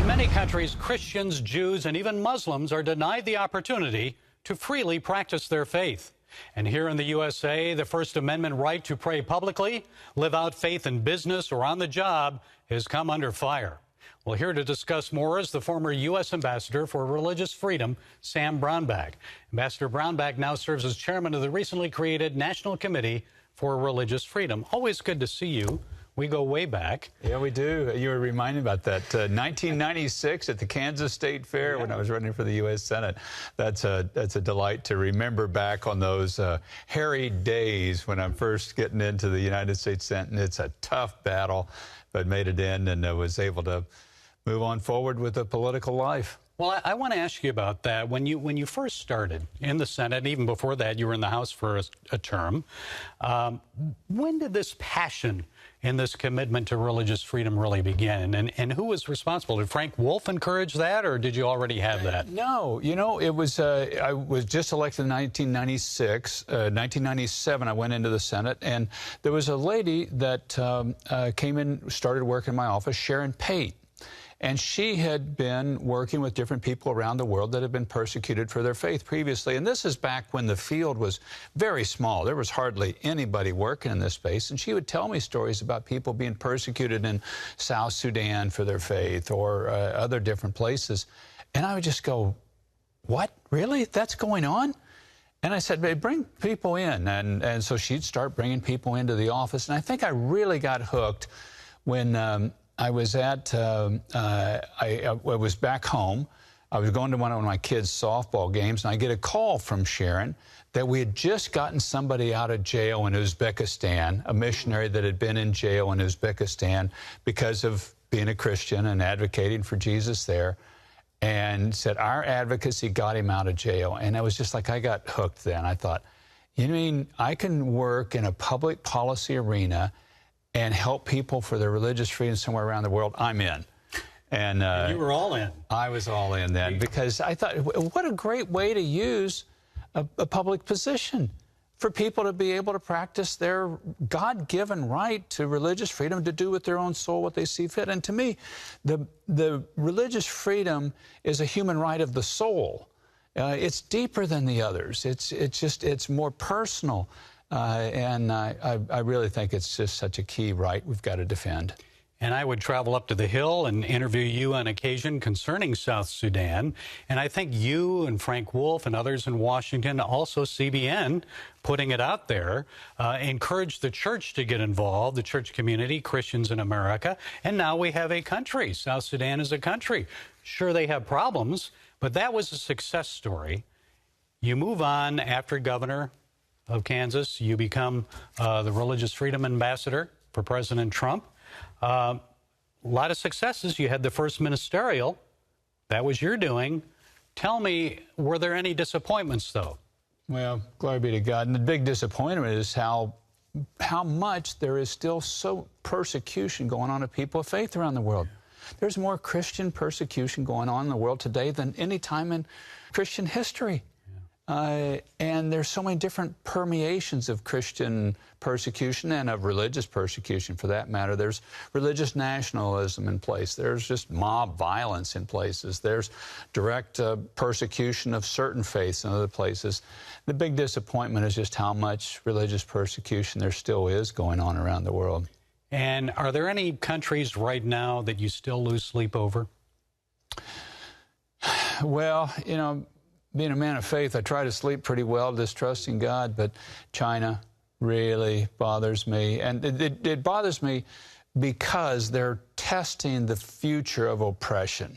In many countries, Christians, Jews, and even Muslims are denied the opportunity to freely practice their faith. And here in the USA, the First Amendment right to pray publicly, live out faith in business or on the job has come under fire. Well, here to discuss more is the former U.S. Ambassador for Religious Freedom, Sam Brownback. Ambassador Brownback now serves as chairman of the recently created National Committee for Religious Freedom. Always good to see you. We go way back. Yeah, we do. You were reminded about that. 1996 at the Kansas State Fair when I was running for the U.S. Senate. That's a delight to remember back on those hairy days when I'm first getting into the United States Senate. And it's a tough battle, but made it in and was able to move on forward with a political life. Well, I want to ask you about that. When you first started in the Senate, and even before that, you were in the House for a term. When did this passion and this commitment to religious freedom really begin? And who was responsible? Did Frank Wolf encourage that, or did you already have that? No. You know, it was I was just elected in 1996. 1997, I went into the Senate, and there was a lady that came in, started working in my office, Sharon Pate. And she had been working with different people around the world that had been persecuted for their faith previously. And this is back when the field was very small. There was hardly anybody working in this space. And she would tell me stories about people being persecuted in South Sudan for their faith or other different places. And I would just go, what? Really? That's going on? And I said, hey, bring people in. And so she'd start bringing people into the office. And I think I really got hooked when I was I was back home. I was going to one of my kids' softball games, and I get a call from Sharon that we had just gotten somebody out of jail in Uzbekistan, a missionary that had been in jail in Uzbekistan because of being a Christian and advocating for Jesus there, and said our advocacy got him out of jail. And I was just like, I got hooked then. I thought, you mean I can work in a public policy arena and help people for their religious freedom somewhere around the world? I'm in. And you were all in. I was all in then, because I thought, what a great way to use a public position for people to be able to practice their God-given right to religious freedom to do with their own soul what they see fit. And to me, the religious freedom is a human right of the soul. It's deeper than the others. It's more personal. And I really think it's just such a key right we've got to defend. And I would travel up to the Hill and interview you on occasion concerning South Sudan. And I think you and Frank Wolf and others in Washington, also CBN, putting it out there, encouraged the church to get involved, the church community, Christians in America. And now we have a country. South Sudan is a country. Sure, they have problems, but that was a success story. You move on after governor of Kansas. You become the Religious Freedom Ambassador for President Trump. A lot of successes. You had the first ministerial. That was your doing. Tell me, were there any disappointments, though? Well, glory be to God. And the big disappointment is how much there is still so persecution going on of people of faith around the world. There's more Christian persecution going on in the world today than any time in Christian history. And there's so many different permeations of Christian persecution and of religious persecution, for that matter. There's religious nationalism in place. There's just mob violence in places. There's direct persecution of certain faiths in other places. The big disappointment is just how much religious persecution there still is going on around the world. And are there any countries right now that you still lose sleep over? Well, you know, being a man of faith, I try to sleep pretty well, distrusting God, but China really bothers me. And it bothers me because they're testing the future of oppression,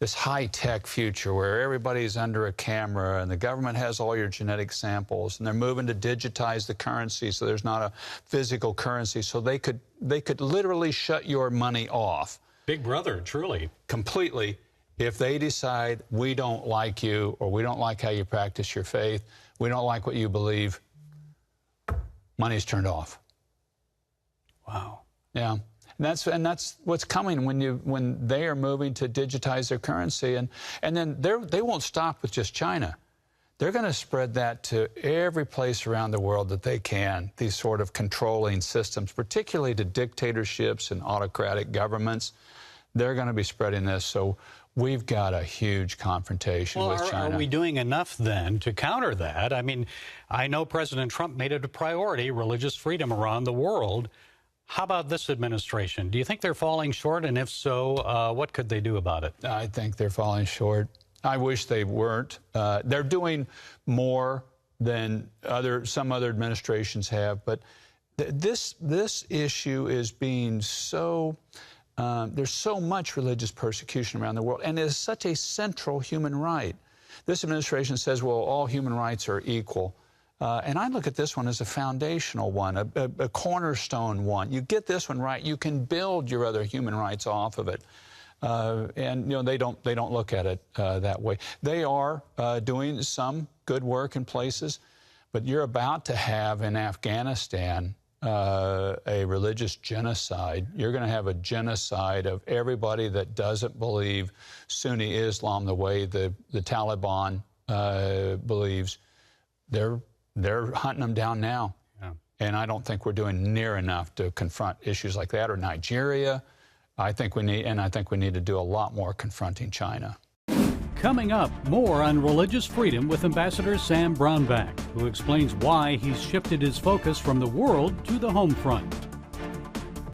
this high-tech future where everybody's under a camera and the government has all your genetic samples, and they're moving to digitize the currency so there's not a physical currency, so they could literally shut your money off. Big brother, truly. Completely. If they decide we don't like you, or we don't like how you practice your faith, we don't like what you believe, money's turned off. Wow. Yeah. And that's what's coming when they are moving to digitize their currency. And then they won't stop with just China. They're going to spread that to every place around the world that they can, these sort of controlling systems, particularly to dictatorships and autocratic governments. they're going to be spreading this. So we've got a huge confrontation with China. Are we doing enough then to counter that? I mean, I know President Trump made it a priority, religious freedom around the world. How about this administration? Do you think they're falling short? And if so, what could they do about it? I think they're falling short. I wish they weren't. They're doing more than some other administrations have, but this issue is being so. There's so much religious persecution around the world, and it is such a central human right. This administration says, well, all human rights are equal. And I look at this one as a foundational one, a cornerstone one. You get this one right, you can build your other human rights off of it. And they don't look at it that way. They are doing some good work in places, but you're about to have in Afghanistan a religious genocide. You're going to have a genocide of everybody that doesn't believe Sunni Islam the way the Taliban believes. They're hunting them down now. Yeah. And I don't think we're doing near enough to confront issues like that, or Nigeria. I think we need to do a lot more confronting China. Coming up, more on religious freedom with Ambassador Sam Brownback, who explains why he's shifted his focus from the world to the home front.